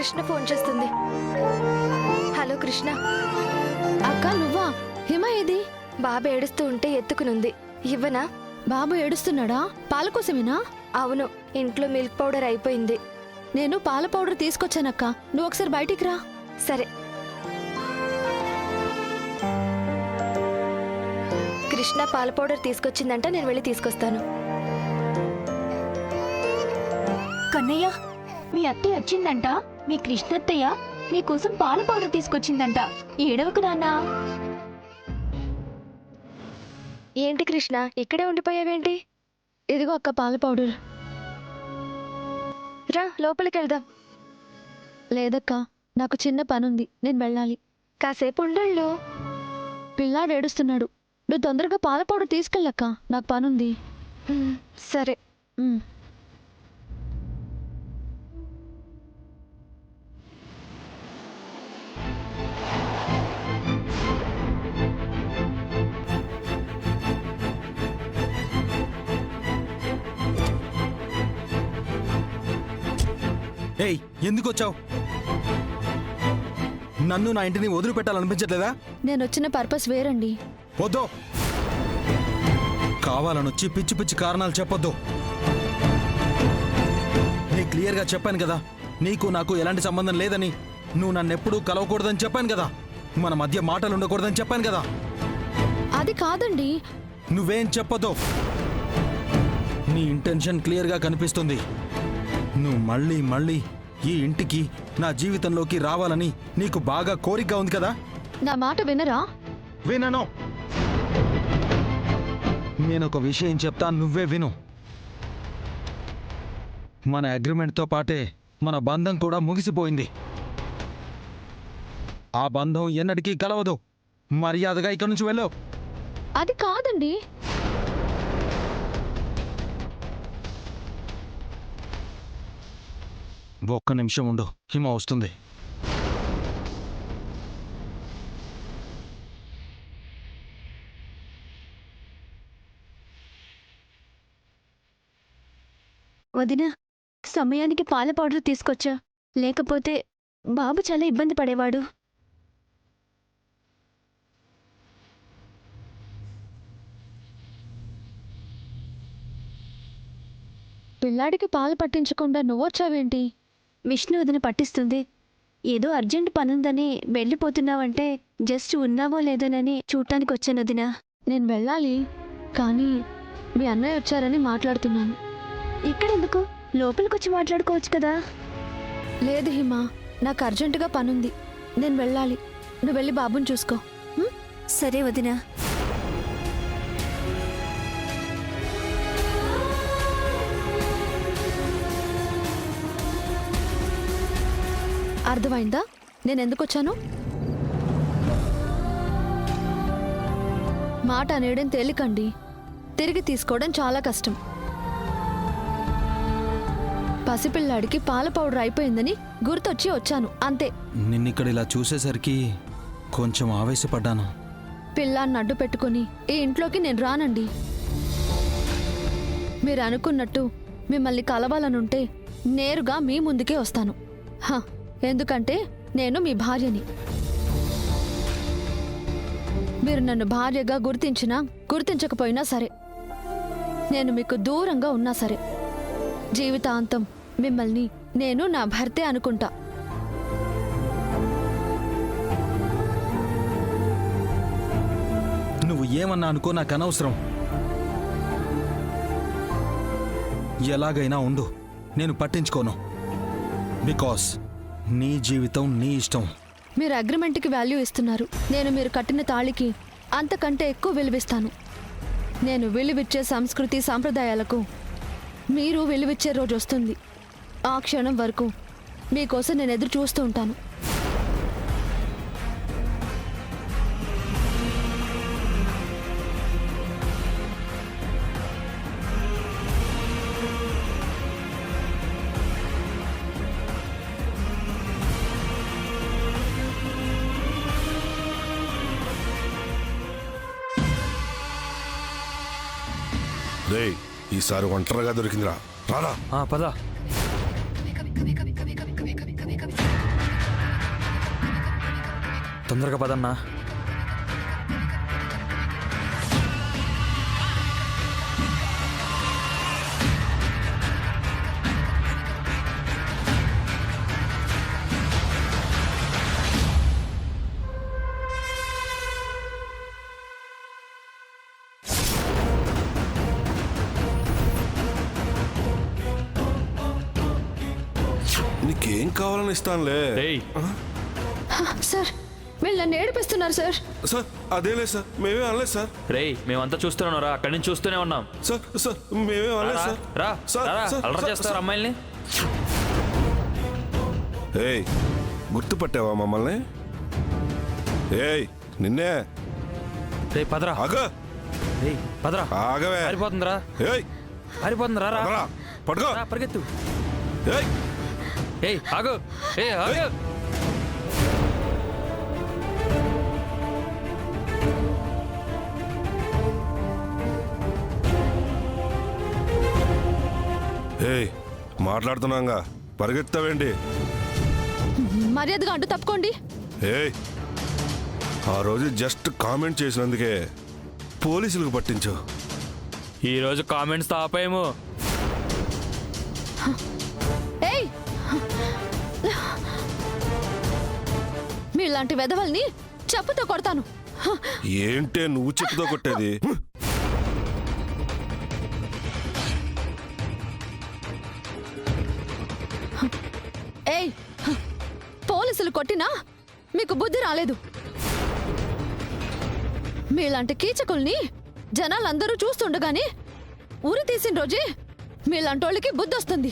Krishna phone చేస్తుంది. Hello Krishna. అక్క నువ్వా? హిమ ఏది? బాబు ఏడుస్తూ ఉంటే ఎత్తుకునుంది. ఇవ్వనా? బాబు ఏడుస్తున్నాడా? పాల కోసమేనా? అవును, ఇంట్లో మిల్క్ పౌడర్ అయిపోయింది. నేను పాల పౌడర్ తీసుకొచ్చానక్క, నువ్వు ఒకసారి బయటికి రా. సరే. కృష్ణ పాల పౌడర్ తీసుకొచ్చిందంట, నేను వెళ్ళి తీసుకొస్తాను. కన్నయ్య, మీ అత్తయ్య వచ్చిందంట. మీ కృష్ణత్తయ్య మీకోసం పాల పౌడర్ తీసుకొచ్చిందంట. ఏడవకు నాన్నా. ఏంటి కృష్ణ, ఇక్కడే ఉండిపోయావేంటి? ఇదిగో అక్క పాల పౌడర్. రా లోపలికి వెళ్దాం. లేదక్క, నాకు చిన్న పనుంది, నేను వెళ్ళాలి. కాసేపు ఉండళ్ళు. పిల్లాడు ఏడుస్తున్నాడు, నువ్వు తొందరగా పాల పౌడర్ తీసుకెళ్ళక్క, నాకు పనుంది. సరే. ఏయ్, ఎందుకు వచ్చావు? నన్ను నా ఇంటిని వదిలిపెట్టాలనిపించట్లేదా? నేను వచ్చిన పర్పస్ వేరండి. వద్దు, కావాలనొచ్చి పిచ్చి పిచ్చి కారణాలు చెప్పొద్దు. నీ క్లియర్గా చెప్పాను కదా, నీకు నాకు ఎలాంటి సంబంధం లేదని. నువ్వు నన్నెప్పుడూ కలవకూడదని చెప్పాను కదా, మన మధ్య మాటలు ఉండకూడదని చెప్పాను కదా. అది కాదండి. నువ్వేం చెప్పొద్దు. నీ ఇంటెన్షన్ క్లియర్గా కనిపిస్తుంది. నువ్వు మళ్ళీ మళ్ళీ ఈ ఇంటికి, నా జీవితంలోకి రావాలని నీకు బాగా కోరిక ఉంది కదా. నా మాట వినరా? వినను. నేనొక విషయం చెప్తాను, నువ్వే విను. మన అగ్రిమెంట్తో పాటే మన బంధం కూడా ముగిసిపోయింది. ఆ బంధం ఎన్నటికీ కలవదు. మర్యాదగా ఇక్కడి నుంచి వెళ్ళు. అది కాదండి. ఒక్క నిమిషం ఉండు, హిమ వస్తుంది. వదినా, సమయానికి పాల పౌడర్ తీసుకొచ్చా, లేకపోతే బాబు చాలా ఇబ్బంది పడేవాడు. పిల్లాడికి పాలు పట్టించకుండా నువ్వొచ్చావేంటి? విష్ణు వదిన పట్టిస్తుంది. ఏదో అర్జెంట్ పనుందని వెళ్ళిపోతున్నావంటే జస్ట్ ఉన్నావో లేదోనని చూడటానికి వచ్చాను వదినా. నేను వెళ్ళాలి, కానీ మీ అన్నయ్య వచ్చారని మాట్లాడుతున్నాను. ఇక్కడెందుకు? లోపలికొచ్చి మాట్లాడుకోవచ్చు కదా. లేదు హిమ, నాకు అర్జెంటుగా పనుంది, నేను వెళ్ళాలి. నువ్వు వెళ్ళి బాబుని చూసుకో. సరే వదినా. అర్థమైందా నేను ఎందుకు వచ్చాను? మాట అనేయడం తేలికండి, తిరిగి తీసుకోవడం చాలా కష్టం. పసిపిల్లాడికి పాల పౌడర్ అయిపోయిందని గుర్తొచ్చి వచ్చాను, అంతే. నిన్నిక్కడ ఇలా చూసేసరికి కొంచెం ఆవేశపడ్డాను. పిల్లాన్ని అడ్డు పెట్టుకుని ఈ ఇంట్లోకి నేను రానండి. మీరు అనుకున్నట్టు మిమ్మల్ని కలవాలనుంటే నేరుగా మీ ముందుకే వస్తాను. ఎందుకంటే నేను మీ భార్యని. మీరు నన్ను భార్యగా గుర్తించినా గుర్తించకపోయినా సరే, నేను మీకు దూరంగా ఉన్నా సరే, జీవితాంతం మిమ్మల్ని నేను నా భర్తే అనుకుంటా. నువ్వు ఏమన్నా అనుకో, నాకు అనవసరం. ఎలాగైనా ఉండు, నేను పట్టించుకోను. బికాస్ నీ జీవితం నీ ఇష్టం. మీరు అగ్రిమెంట్కి వాల్యూ ఇస్తున్నారు, నేను మీరు కట్టిన తాళికి అంతకంటే ఎక్కువ విలువిస్తాను. నేను విలువిచ్చే సంస్కృతి సాంప్రదాయాలకు మీరు విలువిచ్చే రోజు వస్తుంది. ఆ క్షణం వరకు మీకోసం నేను ఎదురు చూస్తూ ఉంటాను. రేయ్, ఈసారి ఒంటరిగా దొరికిందిరా. రారా. పదా. తొందరగా పదన్నా. నీకేం కావాలని ఇస్తానులే. రేయ్ సార్ వీళ్ళు నన్ను ఏడిపిస్తున్నారు సార్. సార్ అదేలే సార్, మేమే అనలేదు సార్. రేయ్ మేమంతా చూస్తున్నాం రా, అక్కడి నుంచి చూస్తూనే ఉన్నాం. సార్ సార్ మేమే అనలేదు రా, సార్. రా సార్, రా, సార్, అల్లరి సార్, చేస్తారు సార్. అమ్మాయిల్ని. ఏయ్ గుర్తుపట్టావా మమ్మల్ని? ఏయ్ నిన్నే. రేయ్ పదరా. ఆగ రేయ్ పదరా. ఆగవే. పారిపోతుందిరా, ఏయ్ పారిపోతుందిరా. రా పదరా, పట్టుకో. రా, పరిగెత్తు. ఏయ్ ఏయ్ ఆగు, ఏయ్ ఆగు. ఏయ్ మాట్లాడుతున్నాగా, పరిగెత్తావేంటి? మర్యాదగా అంటూ తప్పుకోండి. ఏయ్ ఆ రోజు జస్ట్ కామెంట్ చేసినందుకే పోలీసులకు పట్టించు. ఈ రోజు కామెంట్స్ తో ఆపేయము. ఏయ్ మీలాంటి వెధవల్ని చెప్పుతో కొడతాను. ఏంటే నువ్వు చెప్పుతో కొట్టేది? ఏయ్ పోలీసులు కొట్టినా మీకు బుద్ధి రాలేదు. మీలాంటి కీచకుల్ని జనాలందరూ చూస్తుండగానే ఊరి తీసిన రోజే మీలాంటోళ్ళకి బుద్ధి వస్తుంది.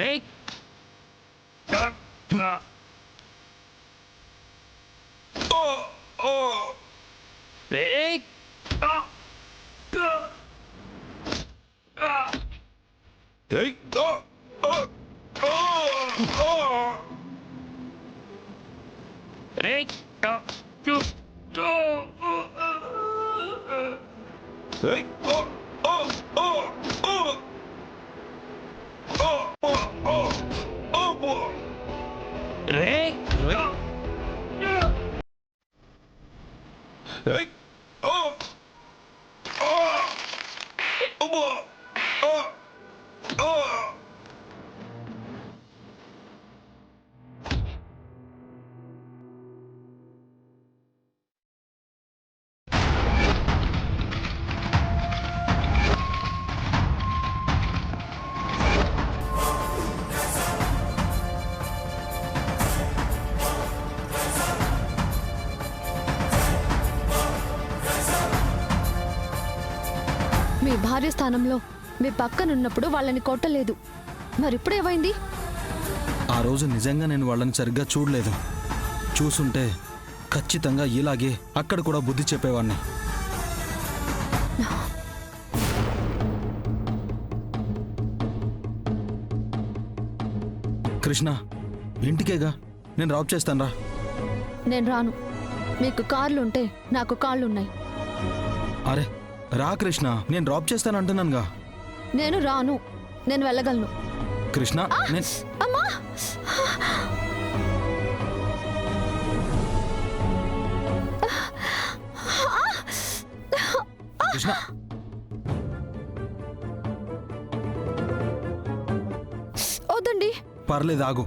రేయ్ రేయ్ ఏయ్ రేయ్ ఏయ్ రేయ్ ఏయ్ మీ భార్య స్థానంలో మీ పక్కనున్నప్పుడు వాళ్ళని కొట్టలేదు, మరిప్పుడు ఏమైంది? ఆ రోజు నిజంగా నేను వాళ్ళని సరిగ్గా చూడలేదు. చూసుంటే ఖచ్చితంగా ఇలాగే అక్కడ కూడా బుద్ధి చెప్పేవాడిని. కృష్ణ ఇంటికేగా, నేను డ్రాప్ చేస్తాను రా. నేను రాను. మీకు కార్లుంటే నాకు కాళ్ళున్నాయి. అరే రా కృష్ణ, నేను డ్రాప్ చేస్తాను అంటున్నానుగా. నేను రాను. నేను వెళ్ళగలను. కృష్ణ నేను అమ్మా! కృష్ణ వద్దండి. పర్లేదు ఆగు.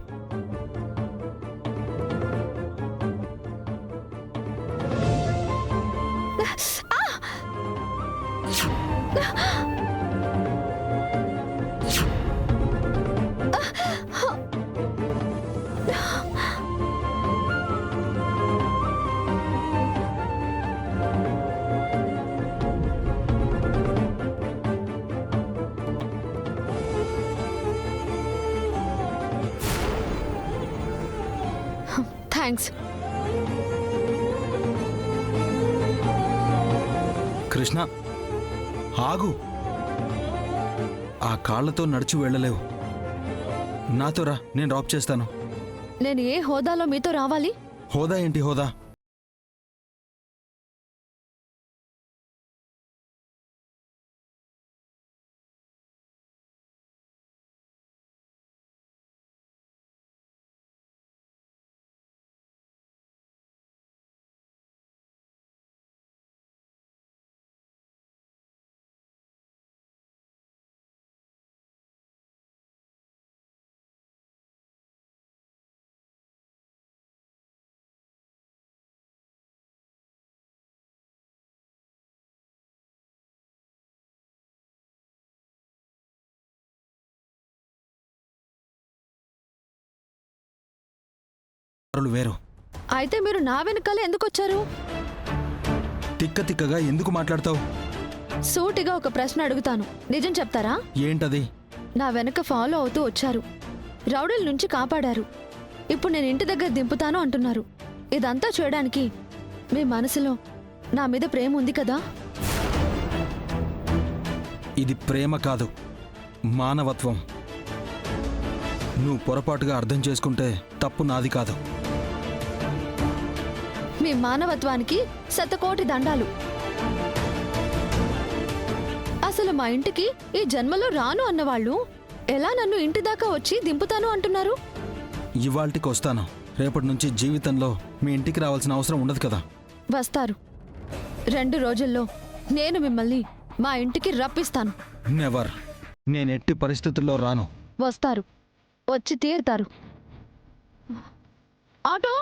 ఆ! థ్యాంక్స్. కృష్ణ ఆగు. ఆ కాళ్లతో నడిచి వెళ్ళలేవు. నాతో రా, నేను డ్రాప్ చేస్తాను. నేను ఏ హోదాలో మీతో రావాలి? హోదా ఏంటి హోదా? వేరు. అయితే మీరు నా వెనకాల ఎందుకు వచ్చారు? తిక్క తిక్కగా ఎందుకు మాట్లాడతావు? సూటిగా ఒక ప్రశ్న అడుగుతాను, నిజం చెప్తారా? ఏంటది? నా వెనక ఫాలో అవుతూ వచ్చారు, రౌడీల నుంచి కాపాడారు, ఇప్పుడు నేను ఇంటి దగ్గర దింపుతాను అంటున్నారు. ఇదంతా చేయడానికి మీ మనసులో నా మీద ప్రేమ ఉంది కదా? ఇది ప్రేమ కాదు, మానవత్వం. నువ్వు పొరపాటుగా అర్థం చేసుకుంటే తప్పు నాది కాదు. మీ మానవత్వానికి శతకోటి దండాలు. అసలు మా ఇంటికి ఈ జన్మలో రాను అన్నవాళ్ళు ఎలా నన్ను ఇంటి దాకా వచ్చి దింపుతాను అంటున్నారు? ఇవాల్టికి వస్తాను, రేపటి నుంచి జీవితంలో మీ ఇంటికి రావాల్సిన అవసరం ఉండదు కదా. వస్తారు. 2 రోజుల్లో నేను మిమ్మల్ని మా ఇంటికి రప్పిస్తాను. నెవర్. నేను ఎట్టి పరిస్థితుల్లో రాను. వస్తారు, వచ్చి తీరుతారు. Auto!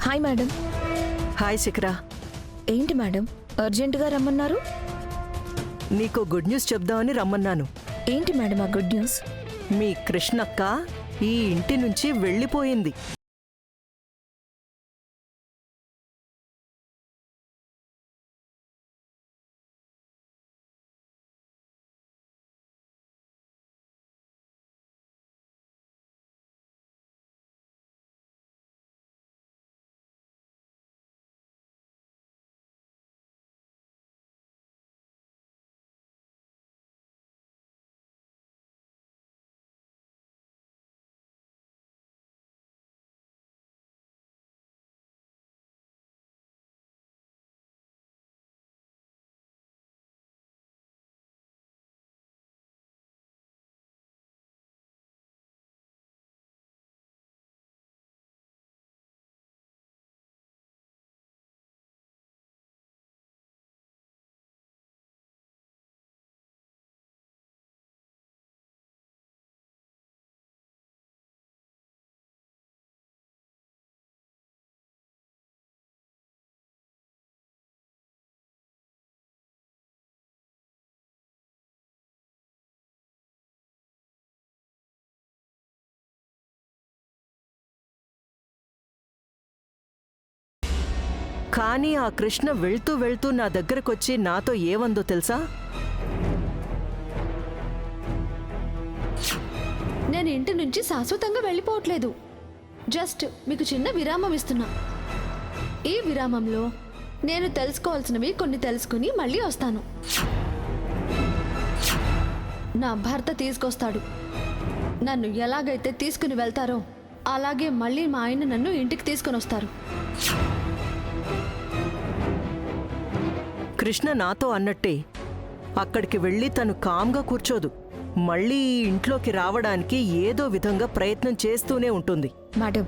Hi madam. Hi Shikhara. ఏంటి మేడం అర్జెంటుగా రమ్మన్నారు? నీకో గుడ్ న్యూస్ చెప్దామని రమ్మన్నాను. ఏంటి మేడం ఆ గుడ్ న్యూస్? మీ కృష్ణక్క ఈ ఇంటి నుంచి వెళ్ళిపోయింది. కానీ ఆ కృష్ణ వెళ్తూ వెళ్తూ నా దగ్గరకొచ్చి నాతో ఏమందో తెలుసా? నేను ఇంటి నుంచి శాశ్వతంగా వెళ్ళిపోవట్లేదు, జస్ట్ మీకు చిన్న విరామం ఇస్తున్నా. ఈ విరామంలో నేను తెలుసుకోవాల్సినవి కొన్ని తెలుసుకుని మళ్ళీ వస్తాను. నా భర్త తీసుకొస్తాడు. నన్ను ఎలాగైతే తీసుకుని వెళ్తారో అలాగే మళ్ళీ మా ఆయన నన్ను ఇంటికి తీసుకుని వస్తారు. కృష్ణ నాతో అన్నట్టే అక్కడికి వెళ్ళి తను కామ్గా కూర్చోదు. మళ్ళీ ఈ ఇంట్లోకి రావడానికి ఏదో విధంగా ప్రయత్నం చేస్తూనే ఉంటుంది. మేడం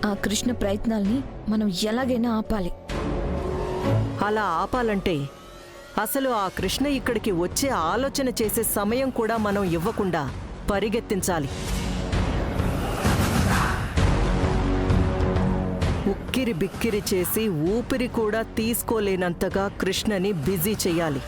ఆ కృష్ణ ప్రయత్నాల్ని మనం ఎలాగైనా ఆపాలి. అలా ఆపాలంటే అసలు ఆ కృష్ణ ఇక్కడికి వచ్చే ఆలోచన చేసే సమయం కూడా మనం ఇవ్వకుండా పరిగెత్తించాలి. ఉక్కిరి బిక్కిరి చేసి ఊపిరి కూడా తీసుకోలేనంతగా కృష్ణని బిజీ చెయ్యాలి.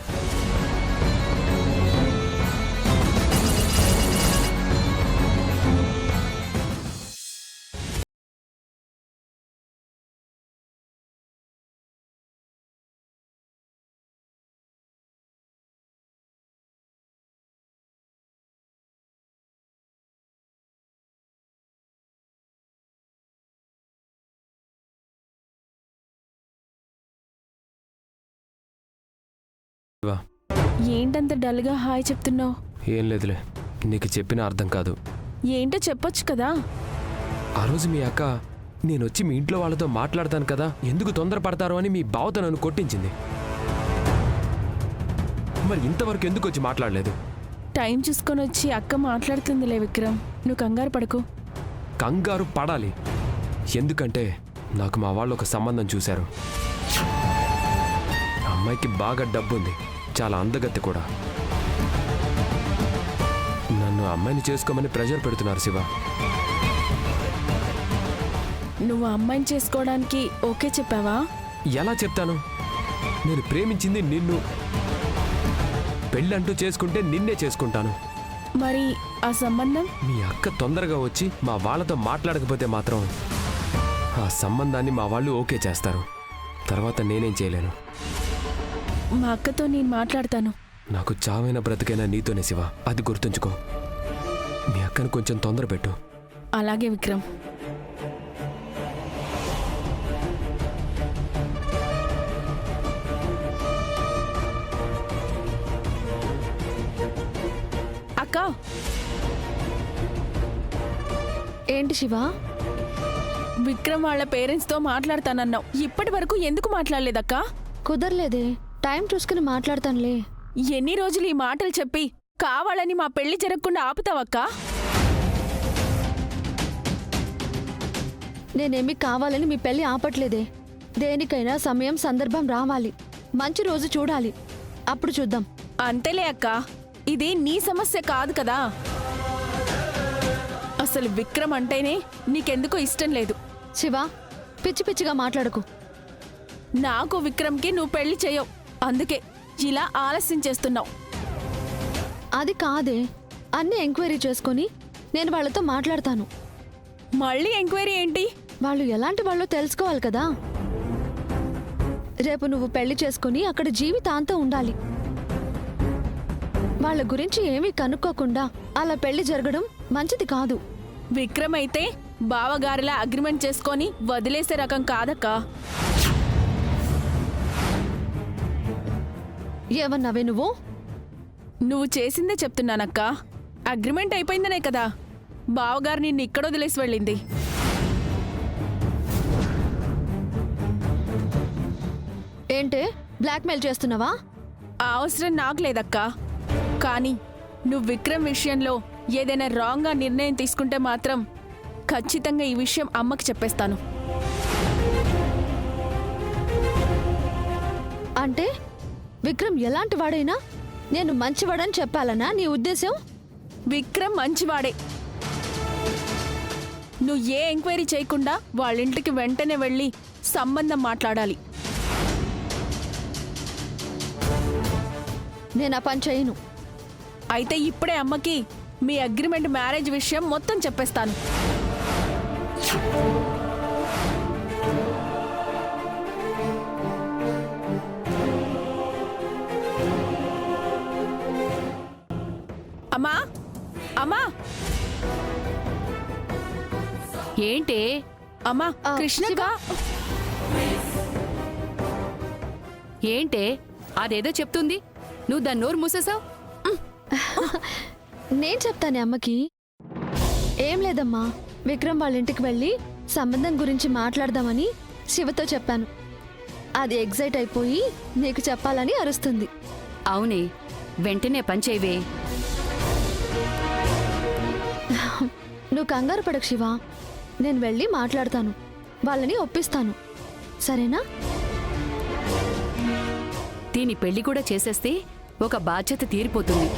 ఏంటంత డల్గా హాయ్ చెప్తున్నావు? ఏం లేదులే, నీకు చెప్పిన అర్థం కాదు. ఏంటో చెప్పొచ్చు కదా. ఆ రోజు మీ అక్క నేను వచ్చి మీ ఇంట్లో వాళ్ళతో మాట్లాడతాను కదా, ఎందుకు తొందరపడతారో అని మీ బావతో నన్ను కొట్టించింది. మరి ఇంతవరకు ఎందుకు వచ్చి మాట్లాడలేదు? టైం చూసుకొని వచ్చి అక్క మాట్లాడుతుందిలే విక్రమ్, నువ్వు కంగారు పడకు. కంగారు పడాలి, ఎందుకంటే నాకు మా వాళ్ళు ఒక సంబంధం చూశారు. ఆ అమ్మాయికి బాగా డబ్బుంది, చాలా అందగత్తె కూడా. నన్ను ఆ అమ్మాయిని చేసుకోమని ప్రెషర్ పెడుతున్నారు శివ. నువ్వు ఆ అమ్మాయిని చేసుకోవడానికి ఓకే చెప్పావా? ఎలా చెప్తాను? నేను ప్రేమించింది నిన్ను. పెళ్ళంటూ చేసుకుంటే నిన్నే చేసుకుంటాను. మరి ఆ సంబంధం? మీ అక్క తొందరగా వచ్చి మా వాళ్ళతో మాట్లాడకపోతే మాత్రం ఆ సంబంధాన్ని మా వాళ్ళు ఓకే చేస్తారు. తర్వాత నేనేం చేయలేను. మా అక్కతో నేను మాట్లాడతాను. నాకు చావైన బ్రతికైనా నీతోనే శివ, అది గుర్తుంచుకో. మీ అక్కను కొంచెం తొందర పెట్టు. అలాగే విక్రమ్. అక్క, ఏంటి శివ? విక్రమ్ వాళ్ళ పేరెంట్స్తో మాట్లాడతానన్నావు, ఇప్పటి వరకు ఎందుకు మాట్లాడలేదక్కా? కుదరలేదే, టైం చూసుకుని మాట్లాడతానులే. ఎన్ని రోజులు ఈ మాటలు చెప్పి కావాలని మా పెళ్లి జరగకుండా ఆపుతావక్కా? నేనేమి కావాలని మీ పెళ్లి ఆపట్లేదే. దేనికైనా సమయం సందర్భం రావాలి, మంచి రోజు చూడాలి, అప్పుడు చూద్దాం. అంతేలే అక్క, ఇది నీ సమస్య కాదు కదా. అసలు విక్రమ్ అంటేనే నీకెందుకో ఇష్టం లేదు. శివ, పిచ్చి పిచ్చిగా మాట్లాడకు. నాకు విక్రమ్కి నువ్వు పెళ్లి చేయవు, అందుకే ఇలా ఆలస్యం చేస్తున్నావు. అది కాదే, అన్నీ ఎంక్వైరీ చేసుకొని నేను వాళ్ళతో మాట్లాడతాను. మళ్ళీ ఎంక్వైరీ ఏంటి? వాళ్ళు ఎలాంటి వాళ్ళో తెలుసుకోవాలి కదా. రేపు నువ్వు పెళ్లి చేసుకుని అక్కడ జీవితాంతం ఉండాలి. వాళ్ళ గురించి ఏమీ కనుక్కోకుండా అలా పెళ్లి జరగడం మంచిది కాదు. విక్రమ్ అయితే బావగారిలా అగ్రిమెంట్ చేసుకొని వదిలేసే రకం కాదక్కా. ఏమన్నావే నువ్వు? నువ్వు చేసిందే చెప్తున్నానక్క. అగ్రిమెంట్ అయిపోయిందనే కదా బావగారు నిన్ను ఇక్కడ వదిలేసి వెళ్ళింది. ఏంటే, బ్లాక్మెయిల్ చేస్తున్నావా? ఆ అవసరం నాకు లేదక్కా. కానీ నువ్వు విక్రమ్ విషయంలో ఏదైనా రాంగ్గా నిర్ణయం తీసుకుంటే మాత్రం ఖచ్చితంగా ఈ విషయం అమ్మకి చెప్పేస్తాను. అంటే విక్రమ్ ఎలాంటి వాడైనా నేను మంచివాడని చెప్పాలనా నీ ఉద్దేశం? విక్రమ్ మంచివాడే. నువ్వు ఏ ఎంక్వైరీ చేయకుండా వాళ్ళ ఇంటికి వెంటనే వెళ్ళి సంబంధం మాట్లాడాలి. నేను ఆ పని చేయను. అయితే ఇప్పుడే అమ్మకి మీ అగ్రిమెంట్ మ్యారేజ్ విషయం మొత్తం చెప్పేస్తాను. అమ్మా, అమ్మా, ఏంటే? అమ్మా, కృష్ణగా ఏంటే అదేదో చెప్తుంది, నువ్వు దాన్ని నోరు మూసేసావు. నేను చెప్తానే అమ్మకి. ఏం లేదమ్మా, విక్రమ్ వాళ్ళ ఇంటికి వెళ్ళి సంబంధం గురించి మాట్లాడదామని శివతో చెప్పాను. అది ఎగ్జైట్ అయిపోయి నీకు చెప్పాలని అరుస్తుంది. అవునే, వెంటనే పనిచేయవే. నువ్వు కంగారు పడకు శివ, నేను వెళ్ళి మాట్లాడతాను, వాళ్ళని ఒప్పిస్తాను, సరేనా? దీని పెళ్లి కూడా చేసేస్తే ఒక బాధ్యత తీరిపోతుంది.